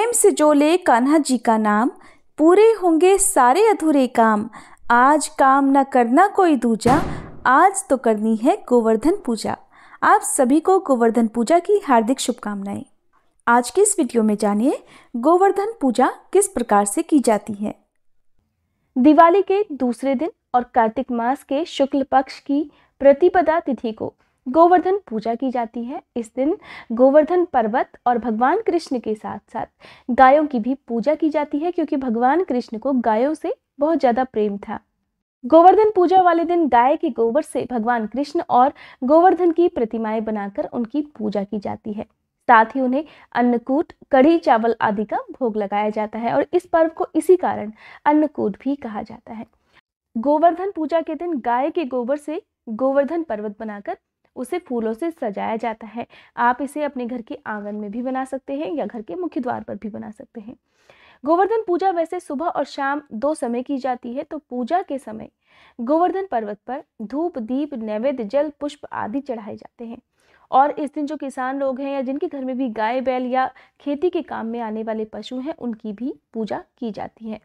प्रेम से जो ले कान्हा जी का नाम, पूरे होंगे सारे अधूरे काम। आज काम न करना कोई दूजा, आज तो करनी है गोवर्धन पूजा। आप सभी को गोवर्धन पूजा की हार्दिक शुभकामनाएं। आज के इस वीडियो में जानिए गोवर्धन पूजा किस प्रकार से की जाती है। दिवाली के दूसरे दिन और कार्तिक मास के शुक्ल पक्ष की प्रतिपदा तिथि को गोवर्धन पूजा की जाती है। इस दिन गोवर्धन पर्वत और भगवान कृष्ण के साथ साथ गायों की भी पूजा की जाती है, क्योंकि भगवान कृष्ण को गायों से बहुत ज्यादा प्रेम था। गोवर्धन पूजा वाले दिन गाय के गोबर से भगवान कृष्ण और गोवर्धन की प्रतिमाएं बनाकर उनकी पूजा की जाती है। साथ ही उन्हें अन्नकूट, कढ़ी चावल आदि का भोग लगाया जाता है और इस पर्व को इसी कारण अन्नकूट भी कहा जाता है। गोवर्धन पूजा के दिन गाय के गोबर से गोवर्धन पर्वत बनाकर उसे फूलों से सजाया जाता है। आप इसे अपने घर के आंगन में भी बना सकते हैं या घर के मुख्य द्वार पर भी बना सकते हैं। गोवर्धन पूजा वैसे सुबह और शाम दो समय की जाती है। तो पूजा के समय गोवर्धन पर्वत पर धूप, दीप, नैवेद्य, जल, पुष्प आदि चढ़ाए जाते हैं। और इस दिन जो किसान लोग हैं या जिनके घर में भी गाय, बैल या खेती के काम में आने वाले पशु हैं, उनकी भी पूजा की जाती है।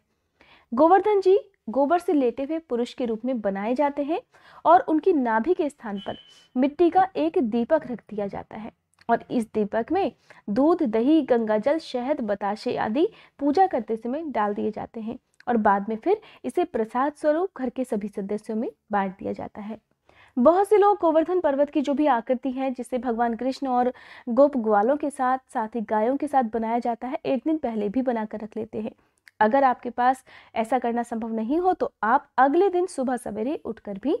गोवर्धन जी गोबर से लेटे हुए पुरुष के रूप में बनाए जाते हैं और उनकी नाभि के स्थान पर मिट्टी का एक दीपक रख दिया जाता है और इस दीपक में दूध, दही, गंगाजल, शहद, बताशे आदि पूजा करते समय डाल दिए जाते हैं और बाद में फिर इसे प्रसाद स्वरूप घर के सभी सदस्यों में बांट दिया जाता है। बहुत से लोग गोवर्धन पर्वत की जो भी आकृति है, जिसे भगवान कृष्ण और गोप ग्वालों के साथ ही गायों के साथ बनाया जाता है, एक दिन पहले भी बनाकर रख लेते हैं। अगर आपके पास ऐसा करना संभव नहीं हो तो आप अगले दिन सुबह सवेरे उठकर भी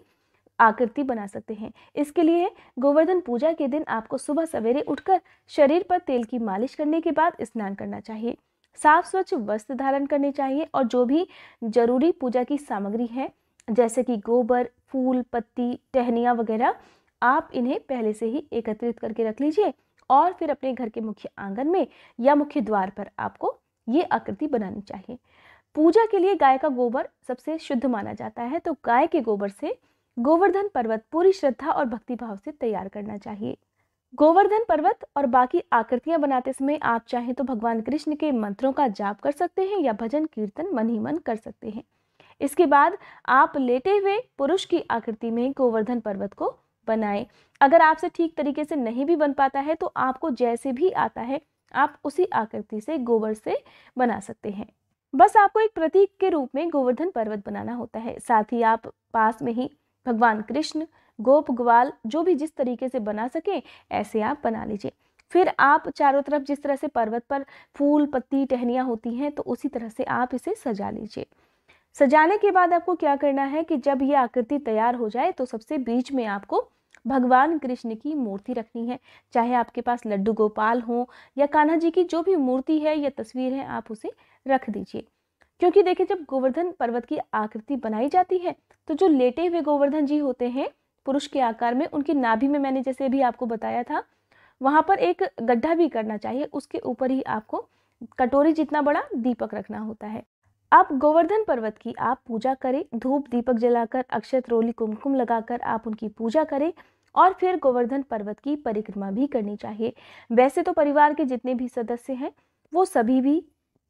आकृति बना सकते हैं। इसके लिए गोवर्धन पूजा के दिन आपको सुबह सवेरे उठकर शरीर पर तेल की मालिश करने के बाद स्नान करना चाहिए, साफ स्वच्छ वस्त्र धारण करने चाहिए और जो भी जरूरी पूजा की सामग्री है जैसे कि गोबर, फूल, पत्ती, टहनियाँ वगैरह, आप इन्हें पहले से ही एकत्रित करके रख लीजिए और फिर अपने घर के मुख्य आंगन में या मुख्य द्वार पर आपको ये आकृति बनानी चाहिए। पूजा के लिए गाय का गोबर सबसे शुद्ध माना जाता है, तो गाय के गोबर से गोवर्धन पर्वत पूरी श्रद्धा और भक्ति भाव से तैयार करना चाहिए। गोवर्धन पर्वत और बाकी आकृतियां बनाते समय आप चाहें तो भगवान कृष्ण के मंत्रों का जाप कर सकते हैं या भजन कीर्तन मन ही मन कर सकते हैं। इसके बाद आप लेटे हुए पुरुष की आकृति में गोवर्धन पर्वत को बनाएं। अगर आपसे ठीक तरीके से नहीं भी बन पाता है तो आपको जैसे भी आता है आप उसी आकृति से गोबर से बना सकते हैं। बस आपको एक प्रतीक के रूप में गोवर्धन पर्वत बनाना होता है। साथ ही आप पास में ही भगवान कृष्ण, गोप ग्वाल जो भी जिस तरीके से बना सके ऐसे आप बना लीजिए। फिर आप चारों तरफ जिस तरह से पर्वत पर फूल, पत्ती, टहनियाँ होती हैं तो उसी तरह से आप इसे सजा लीजिए। सजाने के बाद आपको क्या करना है कि जब ये आकृति तैयार हो जाए तो सबसे बीच में आपको भगवान कृष्ण की मूर्ति रखनी है। चाहे आपके पास लड्डू गोपाल हो या कान्हा जी की जो भी मूर्ति है या तस्वीर है, आप उसे रख दीजिए। क्योंकि देखिए, जब गोवर्धन पर्वत की आकृति बनाई जाती है तो जो लेटे हुए गोवर्धन जी होते हैं पुरुष के आकार में, उनकी नाभि में मैंने जैसे भी आपको बताया था वहां पर एक गड्ढा भी करना चाहिए। उसके ऊपर ही आपको कटोरी जितना बड़ा दीपक रखना होता है। आप गोवर्धन पर्वत की आप पूजा करें, धूप दीपक जलाकर, अक्षत, रोली, कुमकुम लगाकर आप उनकी पूजा करें और फिर गोवर्धन पर्वत की परिक्रमा भी करनी चाहिए। वैसे तो परिवार के जितने भी सदस्य हैं वो सभी भी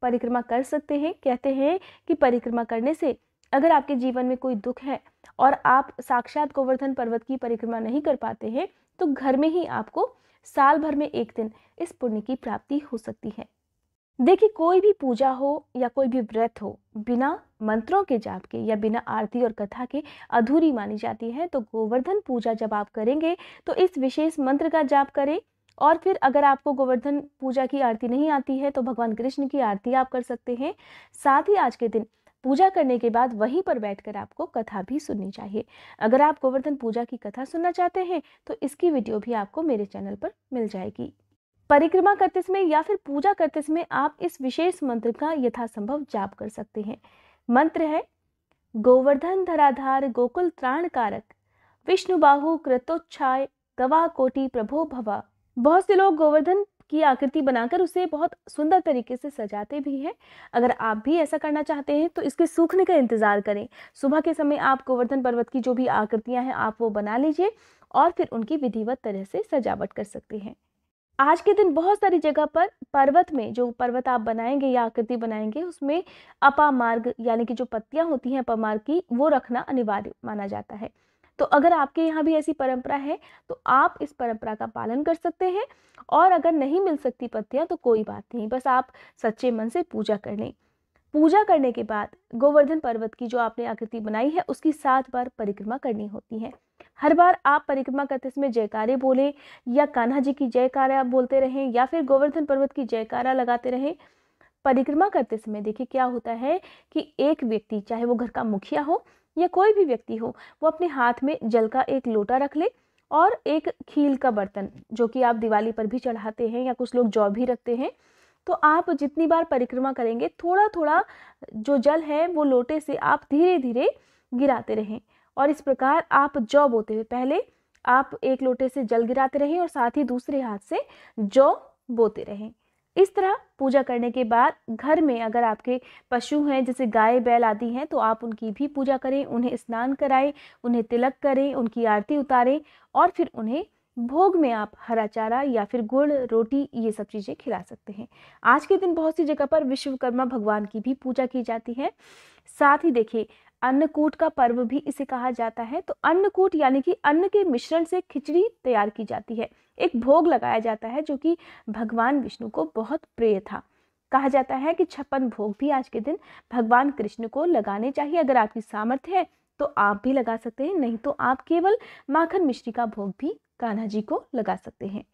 परिक्रमा कर सकते हैं। कहते हैं कि परिक्रमा करने से अगर आपके जीवन में कोई दुख है और आप साक्षात गोवर्धन पर्वत की परिक्रमा नहीं कर पाते हैं तो घर में ही आपको साल भर में एक दिन इस पुण्य की प्राप्ति हो सकती है। देखिए, कोई भी पूजा हो या कोई भी व्रत हो, बिना मंत्रों के जाप के या बिना आरती और कथा के अधूरी मानी जाती है। तो गोवर्धन पूजा जब आप करेंगे तो इस विशेष मंत्र का जाप करें और फिर अगर आपको गोवर्धन पूजा की आरती नहीं आती है तो भगवान कृष्ण की आरती आप कर सकते हैं। साथ ही आज के दिन पूजा करने के बाद वहीं पर बैठकर आपको कथा भी सुननी चाहिए। अगर आप गोवर्धन पूजा की कथा सुनना चाहते हैं तो इसकी वीडियो भी आपको मेरे चैनल पर मिल जाएगी। परिक्रमा करते समय या फिर पूजा करते समय आप इस विशेष मंत्र का यथासंभव जाप कर सकते हैं। मंत्र है गोवर्धन धराधार गोकुल त्राण कारक, विष्णु बाहु कृतोच्छाय, गवा कोटि प्रभो भवा। बहुत से लोग गोवर्धन की आकृति बनाकर उसे बहुत सुंदर तरीके से सजाते भी हैं। अगर आप भी ऐसा करना चाहते हैं तो इसके सूखने का इंतजार करें। सुबह के समय आप गोवर्धन पर्वत की जो भी आकृतियां हैं आप वो बना लीजिए और फिर उनकी विधिवत तरह से सजावट कर सकते हैं। आज के दिन बहुत सारी जगह पर पर्वत में, जो पर्वत आप बनाएंगे या आकृति बनाएंगे, उसमें अपामार्ग यानी कि जो पत्तियां होती हैं अपामार्ग की, वो रखना अनिवार्य माना जाता है। तो अगर आपके यहाँ भी ऐसी परंपरा है तो आप इस परंपरा का पालन कर सकते हैं। और अगर नहीं मिल सकती पत्तियां तो कोई बात नहीं, बस आप सच्चे मन से पूजा कर लें। पूजा करने के बाद गोवर्धन पर्वत की जो आपने आकृति बनाई है उसकी 7 बार परिक्रमा करनी होती है। हर बार आप परिक्रमा करते समय जयकारे बोले, या कान्हा जी की जयकारा बोलते रहें, या फिर गोवर्धन पर्वत की जयकारा लगाते रहें। परिक्रमा करते समय देखिए क्या होता है कि एक व्यक्ति, चाहे वो घर का मुखिया हो या कोई भी व्यक्ति हो, वो अपने हाथ में जल का एक लोटा रख ले और एक खील का बर्तन, जो कि आप दिवाली पर भी चढ़ाते हैं या कुछ लोग जौ भी रखते हैं। तो आप जितनी बार परिक्रमा करेंगे थोड़ा थोड़ा जो जल है वो लोटे से आप धीरे धीरे गिराते रहें। और इस प्रकार आप जौ बोते हुए पहले आप एक लोटे से जल गिराते रहें और साथ ही दूसरे हाथ से जौ बोते रहें। इस तरह पूजा करने के बाद घर में अगर आपके पशु हैं, जैसे गाय बैल आदि हैं, तो आप उनकी भी पूजा करें, उन्हें स्नान कराएं, उन्हें तिलक करें, उनकी आरती उतारें और फिर उन्हें भोग में आप हरा चारा या फिर गुड़ रोटी ये सब चीज़ें खिला सकते हैं। आज के दिन बहुत सी जगह पर विश्वकर्मा भगवान की भी पूजा की जाती है। साथ ही देखिए अन्नकूट का पर्व भी इसे कहा जाता है। तो अन्नकूट यानी कि अन्न के मिश्रण से खिचड़ी तैयार की जाती है, एक भोग लगाया जाता है जो कि भगवान विष्णु को बहुत प्रिय था। कहा जाता है कि 56 भोग भी आज के दिन भगवान कृष्ण को लगाने चाहिए। अगर आपकी सामर्थ्य है तो आप भी लगा सकते हैं, नहीं तो आप केवल माखन मिश्री का भोग भी कान्हा जी को लगा सकते हैं।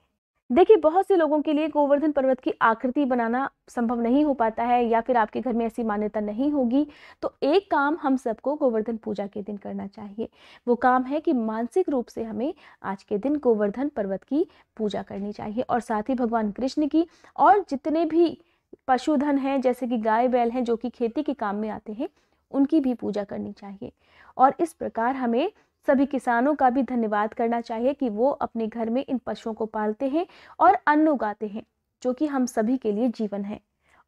देखिए बहुत से लोगों के लिए गोवर्धन पर्वत की आकृति बनाना संभव नहीं हो पाता है, या फिर आपके घर में ऐसी मान्यता नहीं होगी। तो एक काम हम सबको गोवर्धन पूजा के दिन करना चाहिए। वो काम है कि मानसिक रूप से हमें आज के दिन गोवर्धन पर्वत की पूजा करनी चाहिए और साथ ही भगवान कृष्ण की, और जितने भी पशुधन हैं जैसे कि गाय बैल हैं जो कि खेती के काम में आते हैं, उनकी भी पूजा करनी चाहिए। और इस प्रकार हमें सभी किसानों का भी धन्यवाद करना चाहिए कि वो अपने घर में इन पशुओं को पालते हैं और अन्न उगाते हैं, जो कि हम सभी के लिए जीवन है।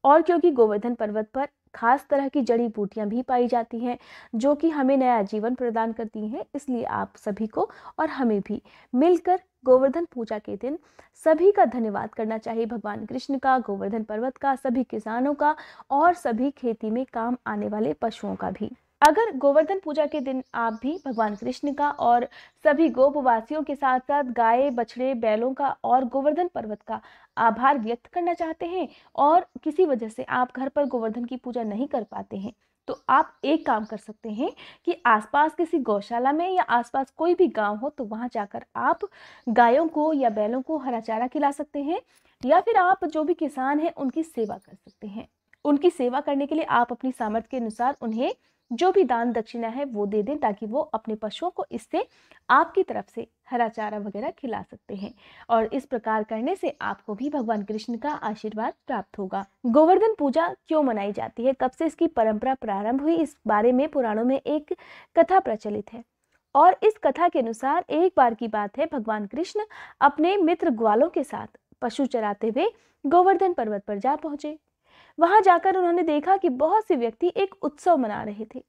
और क्योंकि गोवर्धन पर्वत पर खास तरह की जड़ी बूटियां भी पाई जाती हैं जो कि हमें नया जीवन प्रदान करती हैं, इसलिए आप सभी को और हमें भी मिलकर गोवर्धन पूजा के दिन सभी का धन्यवाद करना चाहिए, भगवान कृष्ण का, गोवर्धन पर्वत का, सभी किसानों का और सभी खेती में काम आने वाले पशुओं का भी। अगर गोवर्धन पूजा के दिन आप भी भगवान कृष्ण का और सभी गोपवासियों के साथ साथ गाय बछड़े बैलों का और गोवर्धन पर्वत का आभार व्यक्त करना चाहते हैं, और किसी वजह से आप घर पर गोवर्धन की पूजा नहीं कर पाते हैं, तो आप एक काम कर सकते हैं कि आसपास किसी गौशाला में या आसपास कोई भी गांव हो तो वहां जाकर आप गायों को या बैलों को हरा चारा खिला सकते हैं, या फिर आप जो भी किसान हैं उनकी सेवा कर सकते हैं। उनकी सेवा करने के लिए आप अपनी सामर्थ्य के अनुसार उन्हें जो भी दान दक्षिणा है वो दे दें, ताकि वो अपने पशुओं को इससे आपकी तरफ से हरा चारा वगैरह खिला सकते हैं। और इस प्रकार करने से आपको भी भगवान कृष्ण का आशीर्वाद प्राप्त होगा। गोवर्धन पूजा क्यों मनाई जाती है, कब से इसकी परंपरा प्रारंभ हुई, इस बारे में पुराणों में एक कथा प्रचलित है। और इस कथा के अनुसार एक बार की बात है, भगवान कृष्ण अपने मित्र ग्वालों के साथ पशु चराते हुए गोवर्धन पर्वत पर जा पहुंचे। वहां जाकर उन्होंने देखा कि बहुत से व्यक्ति एक उत्सव मना रहे थे।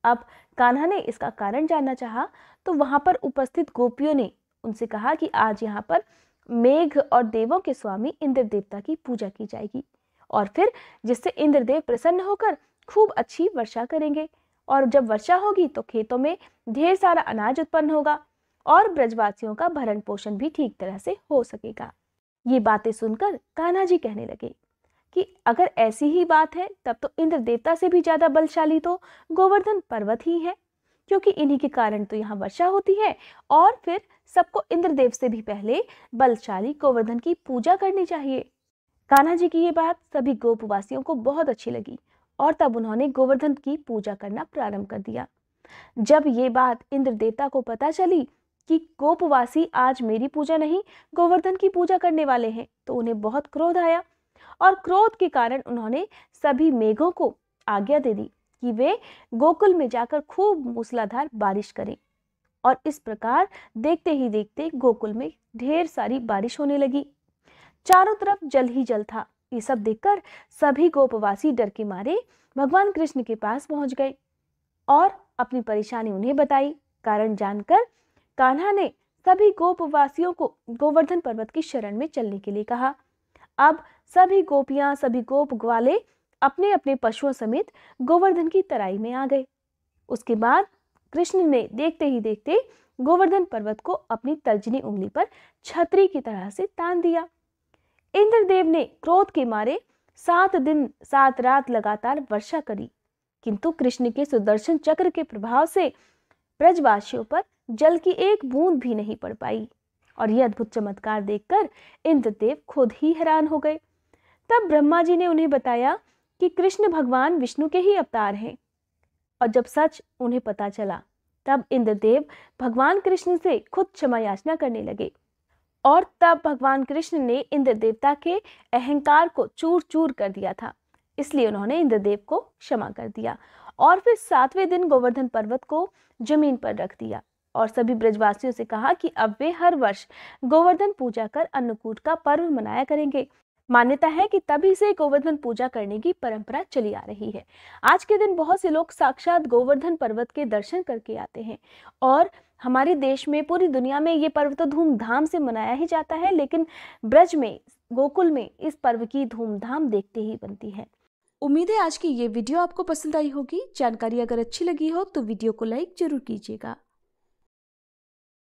अब कान्हा ने इसका कारण जानना चाहा, तो वहां पर उपस्थित गोपियों ने उनसे कहा कि आज यहाँ पर मेघ और देवों के स्वामी इंद्र देवता की पूजा की जाएगी, और फिर जिससे इंद्रदेव प्रसन्न होकर खूब अच्छी वर्षा करेंगे, और जब वर्षा होगी तो खेतों में ढेर सारा अनाज उत्पन्न होगा और ब्रजवासियों का भरण पोषण भी ठीक तरह से हो सकेगा। ये बातें सुनकर कान्हा जी कहने लगे कि अगर ऐसी ही बात है तब तो इंद्र देवता से भी ज्यादा बलशाली तो गोवर्धन पर्वत ही है, क्योंकि इन्हीं के कारण तो यहाँ वर्षा होती है, और फिर सबको इंद्रदेव से भी पहले बलशाली गोवर्धन की पूजा करनी चाहिए। कान्हा जी की ये बात सभी गोपवासियों को बहुत अच्छी लगी, और तब उन्होंने गोवर्धन की पूजा करना प्रारंभ कर दिया। जब ये बात इंद्र देवता को पता चली कि गोपवासी आज मेरी पूजा नहीं गोवर्धन की पूजा करने वाले हैं, तो उन्हें बहुत क्रोध आया, और क्रोध के कारण उन्होंने सभी मेघों को आज्ञा दे दी कि वे गोकुल में जाकर खूब मूसलाधार बारिश करें। और इस प्रकार देखते ही देखते गोकुल में ढेर सारी बारिश होने लगी। चारों तरफ जल ही जल था। ये सब देखकर सभी गोपवासी डर के मारे भगवान कृष्ण के पास पहुंच गए और अपनी परेशानी उन्हें बताई। कारण जानकर कान्हा ने सभी गोपवासियों को गोवर्धन पर्वत की शरण में चलने के लिए कहा। अब सभी गोपियां, सभी गोप ग्वाले अपने अपने पशुओं समेत गोवर्धन की तराई में आ गए। उसके बाद कृष्ण ने देखते ही देखते गोवर्धन पर्वत को अपनी तर्जनी उंगली पर छतरी की तरह से तान दिया। इंद्रदेव ने क्रोध के मारे 7 दिन 7 रात लगातार वर्षा करी, किंतु कृष्ण के सुदर्शन चक्र के प्रभाव से ब्रजवासियों पर जल की एक बूंद भी नहीं पड़ पाई। और यह अद्भुत चमत्कार देखकर इंद्रदेव खुद ही हैरान हो गए। तब ब्रह्मा जी ने उन्हें बताया कि कृष्ण भगवान विष्णु के ही अवतार हैं। और जब सच उन्हें पता चला, तब इंद्रदेव भगवान कृष्ण से खुद क्षमा याचना करने लगे। और तब भगवान कृष्ण ने इंद्र देवता के अहंकार को चूर चूर कर दिया था, इसलिए उन्होंने इंद्रदेव को क्षमा कर दिया और फिर 7वें दिन गोवर्धन पर्वत को जमीन पर रख दिया और सभी ब्रजवासियों से कहा कि अब वे हर वर्ष गोवर्धन पूजा कर अन्नकूट का पर्व मनाया करेंगे। मान्यता है कि तभी से गोवर्धन पूजा करने की परंपरा चली आ रही है। आज के दिन बहुत से लोग साक्षात गोवर्धन पर्वत के दर्शन करके आते हैं और हमारे देश में, पूरी दुनिया में ये पर्व तो धूमधाम से मनाया ही जाता है, लेकिन ब्रज में, गोकुल में इस पर्व की धूमधाम देखते ही बनती है। उम्मीद है आज की ये वीडियो आपको पसंद आई होगी। जानकारी अगर अच्छी लगी हो तो वीडियो को लाइक जरूर कीजिएगा।